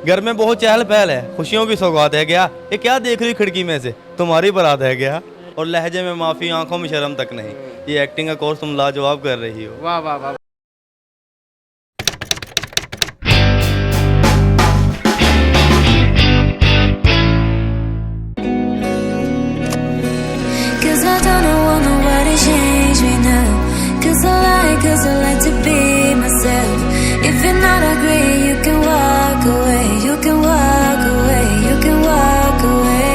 घर में बहुत चहल पहल है, खुशियों की सौगात है क्या? ये क्या देख रही खिड़की में से, तुम्हारी बारात है क्या? और लहजे में माफ़ी, आंखों में शर्म तक नहीं। ये एक्टिंग का कोर्स तुम लाजवाब कर रही हो। वाह वाह वाह। Cause I don't want nobody change me now. Cause I like to be myself. If you're not agree, you can walk away. You can walk away. You can walk away.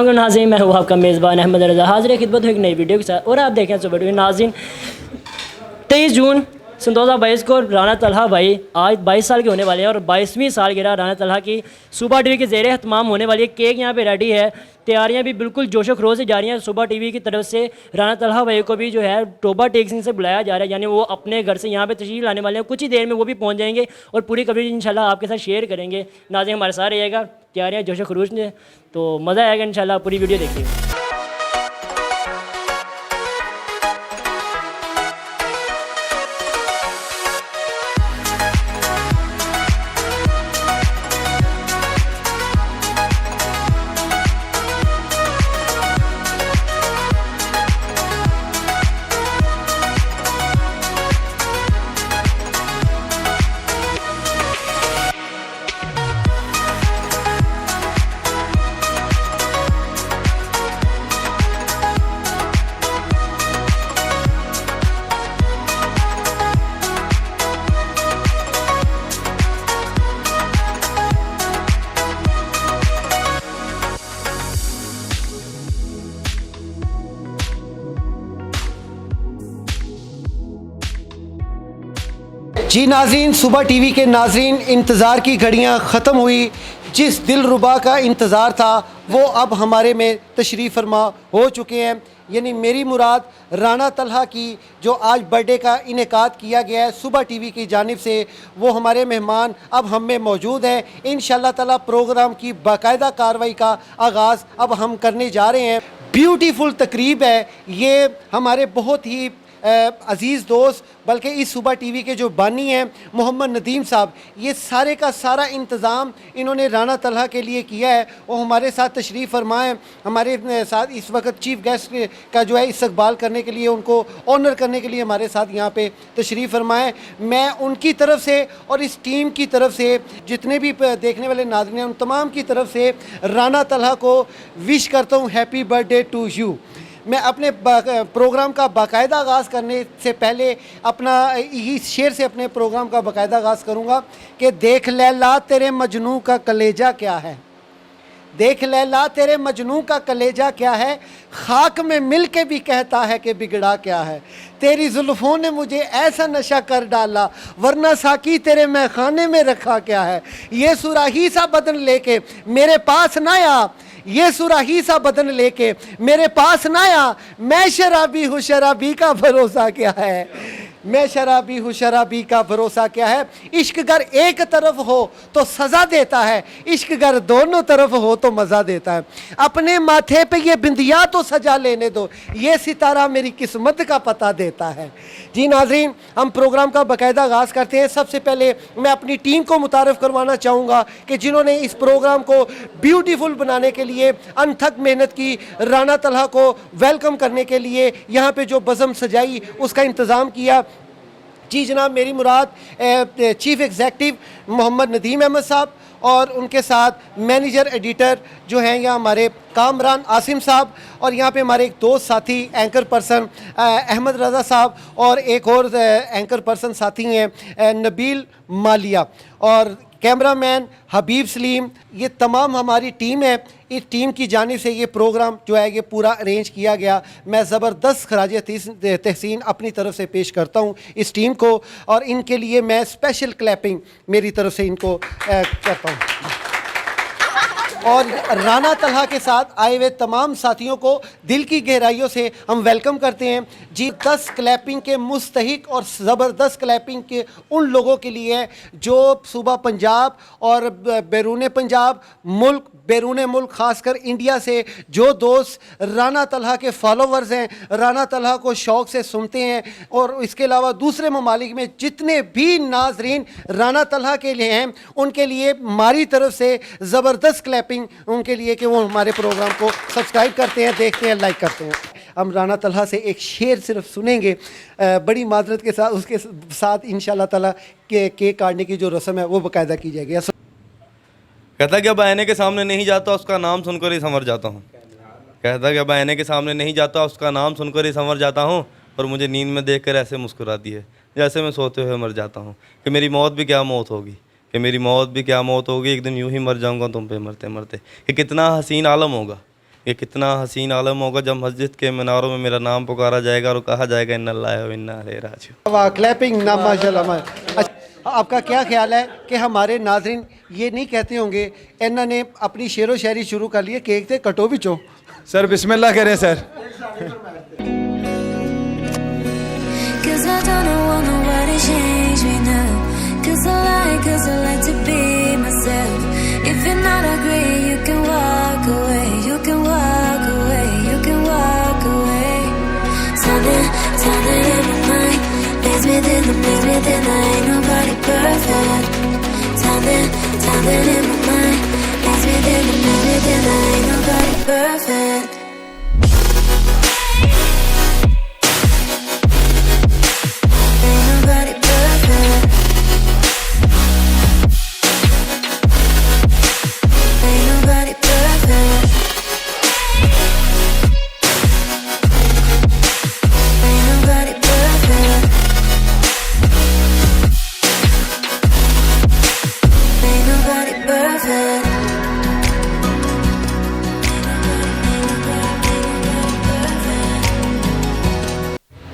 नाज़रीन, मैं हूँ आपका मेज़बान अहमद रज़ा, हाज़िर खिदमत हूँ एक नई वीडियो के साथ। और आप देखें सुबह टीवी। नाज़रीन, 23 जून सन 2022 को राना तलहा भाई आज 22 साल के होने वाले हैं और 22वीं सालगिरह राना तलहा की सुबह टीवी के ज़ेर एहतमाम होने वाली है। केक यहाँ पे रेडी है, तैयारियां भी बिल्कुल जोशो खरोश से जा रही हैं। सुबह टीवी की तरफ से राना तलहा भाई को भी जो है टोबा टेक्सिंग से बुलाया जा रहा है, यानी वो अपने घर से यहाँ पे तशरीफ़ लाने वाले हैं। कुछ ही देर में वो भी पहुँच जाएंगे और पूरी कवरेज इंशाल्लाह आपके साथ शेयर करेंगे। नाज़रीन, हमारे साथ रहिएगा, तैयारियाँ जोशो खरोश में, तो मज़ा आएगा इंशाल्लाह। पूरी वीडियो देखिए। जी नाज़रीन, सुबह टीवी के नाज़रीन, इंतज़ार की घड़ियां ख़त्म हुई। जिस दिलरुबा का इंतज़ार था वो अब हमारे में तशरीफ़ फरमा हो चुके हैं। यानी मेरी मुराद राना तलहा की जो आज बर्थडे का इनेकाद किया गया है सुबह टीवी की जानिब से, वो हमारे मेहमान अब हम में मौजूद हैं। इंशाअल्लाह ताला प्रोग्राम की बाकायदा कार्रवाई का आगाज़ अब हम करने जा रहे हैं। ब्यूटीफुल तकरीब है ये। हमारे बहुत ही अज़ीज़ दोस्त बल्कि इस सुबह टीवी के जो बानी हैं मोहम्मद नदीम साहब, ये सारे का सारा इंतज़ाम इन्होंने राना तलहा के लिए किया है। वो हमारे साथ तशरीफ़ फरमाएँ। हमारे साथ इस वक्त चीफ़ गेस्ट का जो है इस्तकबाल करने के लिए, उनको ऑनर करने के लिए हमारे साथ यहाँ पे तशरीफ़ फरमाएँ। मैं उनकी तरफ से और इस टीम की तरफ से, जितने भी देखने वाले नाज़रीन हैं, उन तमाम की तरफ से राना तलहा को विश करता हूँ हैप्पी बर्थडे टू यू। मैं अपने प्रोग्राम का बाकायदा आगाज़ करने से पहले अपना इस शेर से अपने प्रोग्राम का बाकायदा आगाज़ करूँगा कि देख लैला तेरे मजनू का कलेजा क्या है, देख लैला तेरे मजनू का कलेजा क्या है, खाक में मिल के भी कहता है कि बिगड़ा क्या है। तेरी जुल्फ़ों ने मुझे ऐसा नशा कर डाला, वरना साकी तेरे मैं खाने में रखा क्या है। ये सुराही सा बदन लेके मेरे पास ना आ, ये सुराही सा बदन लेके मेरे पास ना आ, मैं शराबी हूँ, शराबी का भरोसा क्या है। मैं शराबी हूँ, शराबी का भरोसा क्या है। इश्क गर एक तरफ हो तो सज़ा देता है, इश्क गर दोनों तरफ हो तो मज़ा देता है। अपने माथे पे ये बिंदिया तो सजा लेने दो, ये सितारा मेरी किस्मत का पता देता है। जी नाज़रीन, हम प्रोग्राम का बाकायदा आगाज़ करते हैं। सबसे पहले मैं अपनी टीम को मुतारफ़ करवाना चाहूँगा कि जिन्होंने इस प्रोग्राम को ब्यूटीफुल बनाने के लिए अनथक मेहनत की। राना तलहा को वेलकम करने के लिए यहाँ पे जो बज़म सजाई उसका इंतज़ाम किया। जी जनाब, मेरी मुराद चीफ़ एग्जेक्टिव मोहम्मद नदीम अहमद साहब और उनके साथ मैनेजर एडिटर जो हैं यहाँ हमारे कामरान आसिम साहब, और यहाँ पे हमारे एक दोस्त साथी एंकर पर्सन अहमद रज़ा साहब, और एक और एंकर पर्सन साथी हैं नबील मालिया, और कैमरामैन हबीब सलीम। ये तमाम हमारी टीम है। इस टीम की जानिब से ये प्रोग्राम जो है ये पूरा अरेंज किया गया। मैं ज़बरदस्त खराज तहसीन अपनी तरफ से पेश करता हूँ इस टीम को, और इनके लिए मैं स्पेशल क्लैपिंग मेरी तरफ से इनको करता हूँ। और राना तलहा के साथ आए हुए तमाम साथियों को दिल की गहराइयों से हम वेलकम करते हैं जी। 10 क्लैपिंग के मुस्तहिक और ज़बरदस्त क्लैपिंग के उन लोगों के लिए है जो सूबा पंजाब और बैरून पंजाब मुल्क बैरून मुल्क ख़ासकर इंडिया से जो दोस्त राना तलहा के फॉलोवर्स हैं, राना तलहा को शौक़ से सुनते हैं, और इसके अलावा दूसरे ममालिक में जितने भी नाजरीन राना तलहा के लिए हैं उनके लिए हमारी तरफ से ज़बरदस्त क्लैपिंग उनके लिए कि वो हमारे प्रोग्राम को सब्सक्राइब करते हैं, देखते हैं, लाइक करते हैं। हम राना तलहा से एक शेर सिर्फ सुनेंगे बड़ी माजरत के साथ, उसके साथ इंशाल्लाह ताला के केक काटने की जो रस्म है वो बाकायदा की जाएगी। कहता कि अब आईने के सामने नहीं जाता उसका नाम सुनकर ही संवर जाता हूँ। कहता कि अब आईने के सामने नहीं जाता उसका नाम सुनकर ही संवर जाता हूँ, और मुझे नींद में देखकर ऐसे मुस्कुराती है जैसे मैं सोते हुए मर जाता हूँ। कि मेरी मौत भी क्या मौत होगी, कि मेरी मौत भी क्या मौत होगी, एक दिन यूं ही मर जाऊँगा तुम पे मरते मरते। कि कितना हसीन आलम होगा, ये कितना हसीन आलम होगा जब मस्जिद के मीनारों में मेरा नाम पुकारा जाएगा और कहा जाएगा इन्नल्लाह व इन्ना इलैहि राजिऊन। वाह, क्लैपिंग ना माशाल्लाह। अच्छा, आपका क्या ख्याल है कि हमारे नाजरीन ये नहीं कहते होंगे इन्होंने अपनी शेरो शायरी शुरू कर लिए, केक थे कटो भी चो सर बिस्मिल्लाह करें sir. Cause I don't want nobody change me now. Cause I like to be myself. If you're not agree, you can walk away. You can walk away. You can walk away. Something in my mind leads me then ain't nobody perfect. Something in my mind leads me then ain't nobody perfect.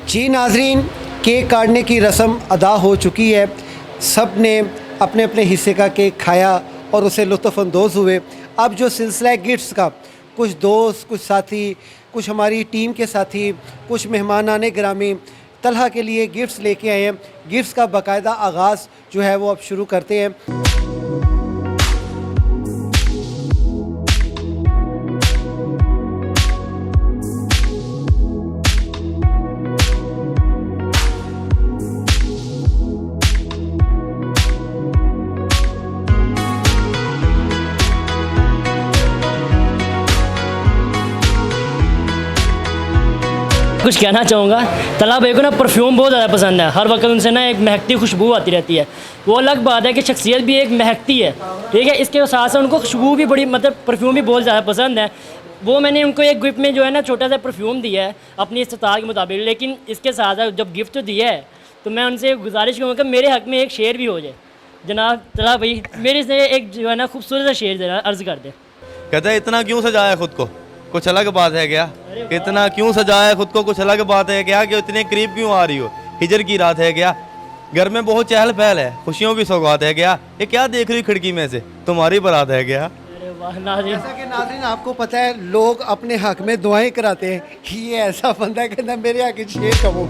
जी नाजरीन, cake काटने की रस्म अदा हो चुकी है। सब ने अपने अपने हिस्से का केक खाया और उसे लुत्फ़अंदोज़ हुए। अब जो सिलसिला है गिफ्ट्स का, कुछ दोस्त, कुछ साथी, कुछ हमारी टीम के साथी, कुछ मेहमान आने ग्रामी तलहा के लिए गिफ्ट्स लेके आए हैं। गिफ्ट्स का बाकायदा आगाज़ जो है वो अब शुरू करते हैं। कुछ कहना चाहूँगा, तलहा भाई को ना परफ्यूम बहुत ज़्यादा पसंद है। हर वक्त उनसे ना एक महकती खुशबू आती रहती है। वो अलग बात है कि शख्सियत भी एक महकती है, ठीक है। इसके साथ साथ उनको खुशबू भी बड़ी, मतलब परफ्यूम भी बहुत ज़्यादा पसंद है। वो मैंने उनको एक गिफ्ट में जो है ना छोटा सा परफ्यूम दिया है अपनी इस्तात के मुताबिक। लेकिन इसके साथ साथ जब गिफ्ट दिया है तो मैं उनसे गुजारिश करूँगा कि मेरे हक़ में एक शेर भी हो जाए। जनाब तलहा भाई मेरे से एक जो है ना खूबसूरत सा शेर देना अर्ज़ कर दे। कहता है इतना क्यों सजाया खुद को, कुछ अलग बात है क्या? इतना क्यों सजाया खुद को, कुछ अलग बात है क्या? कि इतने करीब क्यों आ रही हो, हिजर की रात है क्या? घर में बहुत चहल पहल है, खुशियों की सौगात है क्या? ये क्या देख रही खिड़की में से, तुम्हारी बारात है क्या? अरे वाह नाज़रीन, जैसा कि नाज़रीन आपको पता है लोग अपने हक में दुआएं कराते हैं। ये ऐसा बंदा कहता मेरे हक शेर कहो।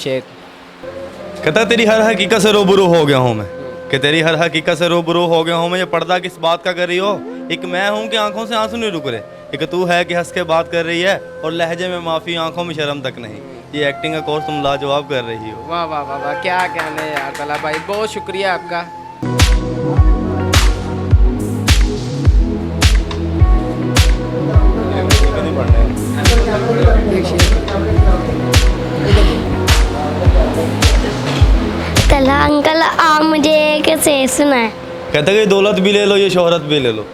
शेख कहता तेरी हर हकीकत से रूबरू हो गया हूँ मैं, कि तेरी हर हकीकत से रूबरू हो गया हूँ मैं। ये पर्दा किस बात का कर रही हो? एक मैं हूँ कि आंखों से आंसू नहीं रुक रहे, एक तू है कि हंस के बात कर रही है और लहजे में माफ़ी, आंखों में शर्म तक नहीं। ये एक्टिंग का कोर्स तुम लाजवाब कर रही हो। वाह वाह वाह वाह, क्या कहने यार तलहा भाई, बहुत शुक्रिया आपका। तलहा अंकल आप मुझे एक शेर सुनाए। कहता कि दौलत भी ले लो, ये शोहरत भी ले लो,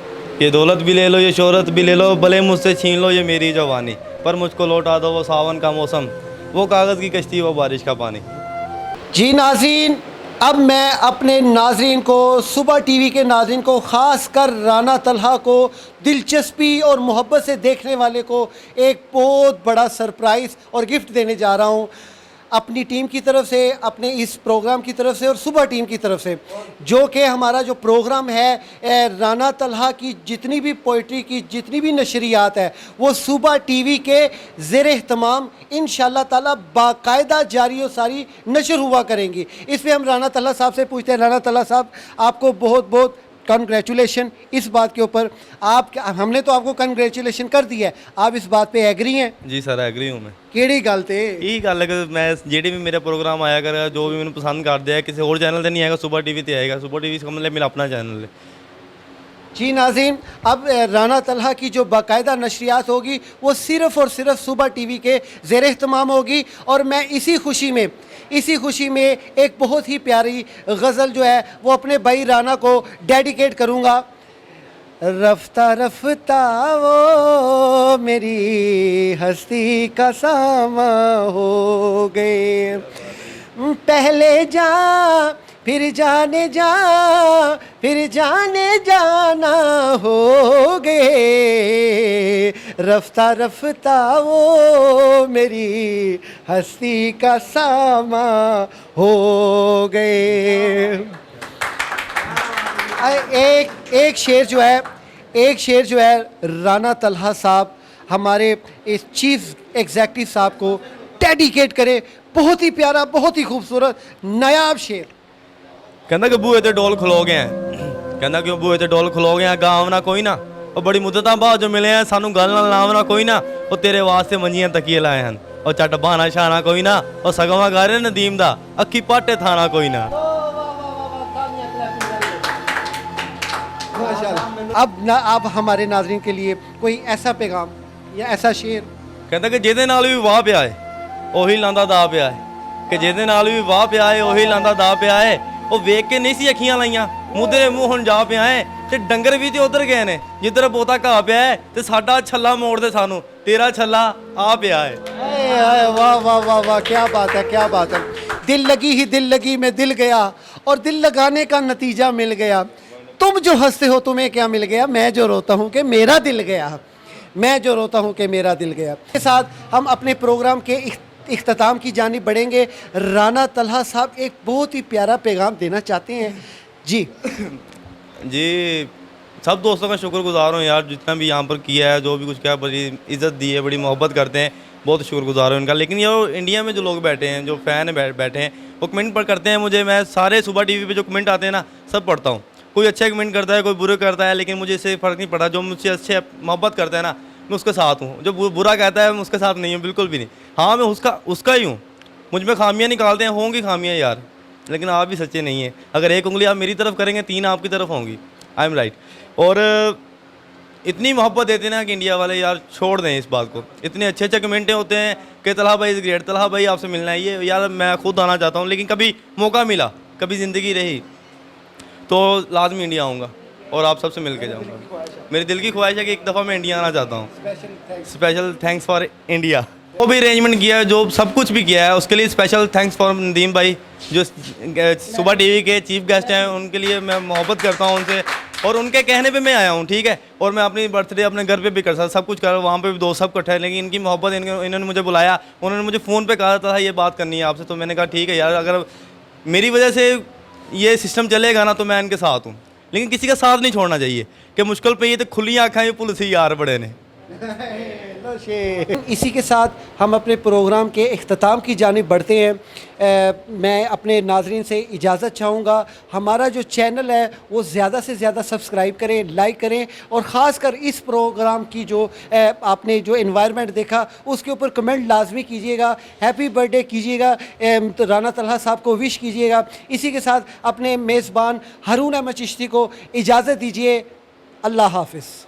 ये दौलत भी ले लो, ये शोहरत भी ले लो, भले मुझसे छीन लो ये मेरी जवानी, पर मुझको लौटा दो वो सावन का मौसम, वो कागज़ की कश्ती, वो बारिश का पानी। जी नाज़रीन, अब मैं अपने नाजरीन को, सुबह टीवी के नाजरीन को, ख़ास कर राना तलहा को, दिलचस्पी और मोहब्बत से देखने वाले को एक बहुत बड़ा सरप्राइज़ और गिफ्ट देने जा रहा हूँ अपनी टीम की तरफ से, अपने इस प्रोग्राम की तरफ से और सुबह टीम की तरफ से, जो कि हमारा जो प्रोग्राम है राना तलहा की जितनी भी पोइट्री की जितनी भी नशरियात है वो सुबह टीवी के ज़ेर एहतमाम इंशाअल्लाह ताला बाकायदा जारी और सारी नशर हुआ करेंगी। इस पर हम राना तलहा साहब से पूछते हैं। राना तलहा साहब, आपको बहुत बहुत कंग्रेचुलेशन इस बात के ऊपर। आप, हमने तो आपको कंग्रेचुलेशन कर दिया है, आप इस बात पे एग्री हैं? जी सर, एग्री हूँ मैं। ਕਿਹੜੀ ਗੱਲ ਤੇ? यही गल है कि मैं जेडी भी मेरा प्रोग्राम आया कर, जो भी मैंने पसंद कर दिया, किसी और चैनल से नहीं आएगा, सुबह टीवी ते आएगा। सुबह टीवी का मतलब मेरा अपना चैनल है। जी नाज़रीन, अब राना तलहा की जो बाकायदा नशरियात होगी वो सिर्फ़ और सिर्फ सुबह टीवी के ज़ेर एहतमाम होगी। और मैं इसी खुशी में एक बहुत ही प्यारी गज़ल जो है वो अपने भाई राना को डेडिकेट करूँगा। रफ्ता रफ्ता वो मेरी हस्ती का सामा हो गए, पहले जा फिर जाने जा फिर जाने जाना हो गए, रफ्ता रफ्ता वो मेरी हस्ती का सामा हो गए। एक शेर जो है राना तलहा साहब हमारे इस चीफ एग्जेक्टिव साहब को डेडिकेट करे। बहुत ही प्यारा, बहुत ही खूबसूरत नायाब शेर। कहना कि बूहे ते डोल खलो गए हैं, कहना कि बूहे ते डोल खलो गए हैं, गाँव ना कोई ना, और बड़ी मुद्दत बाद जो मिले हैं, सानू गल नाल नाम ना कोई ना, और तेरे वास्ते मंजियां तकिए लाए हैं, और चट बहाना शाना कोई ना, और सगवा गा रहे नदीम दा अखी पाटे थाना कोई ना। अब हमारे नाजरीन के लिए कोई ऐसा पैगाम या ऐसा शेर। कहता कि ਜਿਹਦੇ ਨਾਲ ਵੀ ਵਾਹ ਪਿਆ ਏ ਉਹੀ ਲਾਂਦਾ ਦਾ ਪਿਆ ਏ, ਕਿ ਜਿਹਦੇ ਨਾਲ ਵੀ ਵਾਹ ਪਿਆ ਏ ਉਹੀ ਲਾਂਦਾ ਦਾ ਪਿਆ ਏ, ਉਹ ਵੇਖ ਕੇ ਨਹੀਂ ਸੀ ਅੱਖੀਆਂ ਲਾਈਆਂ, ਮੂੰਹ ਦੇ ਮੂੰਹ ਹੁਣ ਜਾ ਪਿਆ ਏ, ਤੇ ਡੰਗਰ ਵੀ ਤੇ ਉਧਰ ਗਏ ਨੇ ਜਿੱਧਰ ਬੋਤਾ ਘਾ ਪਿਆ ਏ, ਤੇ ਸਾਡਾ ਛੱਲਾ ਮੋੜ ਦੇ ਸਾਨੂੰ, ਤੇਰਾ ਛੱਲਾ ਆ ਪਿਆ ਏ। वाह वाह वाह वाह, क्या बात है, क्या बात है। दिल लगी ही दिल लगी में दिल गया, और दिल लगाने का नतीजा मिल गया। तुम जो हंसते हो तुम्हें क्या मिल गया, मैं जो रोता हूँ कि मेरा दिल गया, मैं जो रोता हूँ कि मेरा दिल गया। के साथ हम अपने प्रोग्राम के इख्तिताम की जानिब बढ़ेंगे। राना तलहा साहब एक बहुत ही प्यारा पैगाम देना चाहते हैं। जी जी, सब दोस्तों का शुक्रगुजार हूँ यार, जितना भी यहाँ पर किया है, जो भी कुछ किया, बड़ी इज़्ज़त दी है, बड़ी मोहब्बत करते हैं, बहुत शुक्रगुजार हूँ इनका। लेकिन ये इंडिया में जो लोग बैठे हैं, जो फ़ैन बैठे हैं, वो कमेंट पर करते हैं मुझे, मैं सारे सुबह टीवी पे जो कमेंट आते हैं ना सब पढ़ता हूँ। कोई अच्छे कमेंट करता है, कोई बुरे करता है, लेकिन मुझे इससे फ़र्क नहीं पड़ा। जो मुझसे अच्छे मोहब्बत करता है ना, मैं उसके साथ हूँ। जो बुरा कहता है मैं उसके साथ नहीं हूँ, बिल्कुल भी नहीं। हाँ, मैं उसका ही हूँ। मुझ में खामियाँ निकालते हैं, होंगी खामियाँ यार, लेकिन आप भी सच्चे नहीं हैं। अगर एक उंगली आप मेरी तरफ करेंगे, 3 आपकी तरफ होंगी। I am right. और इतनी मोहब्बत देते हैं ना कि इंडिया वाले यार छोड़ दें इस बात को। इतने अच्छे अच्छे कमेंटें होते हैं कि तलहा भाई इज़ ग्रेट, तलहा भाई आपसे मिलना है, ये यार मैं खुद आना चाहता हूँ, लेकिन कभी मौका मिला, कभी ज़िंदगी रही तो लाजमी इंडिया आऊँगा और आप सबसे मिल के जाऊँगा। मेरे दिल की ख्वाहिश है कि एक दफ़ा मैं इंडिया आना चाहता हूँ। Special thanks for India. वो भी अरेंजमेंट किया है, जो सब कुछ भी किया है, उसके लिए स्पेशल थैंक्स फॉर नदीम भाई, जो सुबह टीवी के चीफ गेस्ट हैं। उनके लिए मैं मोहब्बत करता हूँ उनसे, और उनके कहने पे मैं आया हूँ, ठीक है। और मैं अपनी बर्थडे अपने घर पे भी कर सकता, सब कुछ कर, वहाँ पे भी दोस्त सब इकट्ठे हैं, लेकिन इनकी मोहब्बत, इन्होंने मुझे बुलाया, उन्होंने मुझे फ़ोन पे कहा था ये बात करनी है आपसे, तो मैंने कहा ठीक है यार, अगर मेरी वजह से ये सिस्टम चलेगा ना तो मैं इनके साथ हूँ। लेकिन किसी का साथ नहीं छोड़ना चाहिए कि मुश्किल पे ये तो खुली आँखें ही पुल सी यार बड़े ने। इसी के साथ हम अपने प्रोग्राम के इख्तिताम की जानिब बढ़ते हैं। मैं अपने नाजरीन से इजाज़त चाहूँगा। हमारा जो चैनल है वो ज़्यादा से ज़्यादा सब्सक्राइब करें, लाइक करें, और ख़ास कर इस प्रोग्राम की जो आपने जो एनवायरनमेंट देखा उसके ऊपर कमेंट लाजमी कीजिएगा, हैप्पी बर्थडे कीजिएगा, राना तलहा साहब को विश कीजिएगा। इसी के साथ अपने मेज़बान हारून अहमद चिश्ती को इजाज़त दीजिए। अल्लाह हाफ़िज़।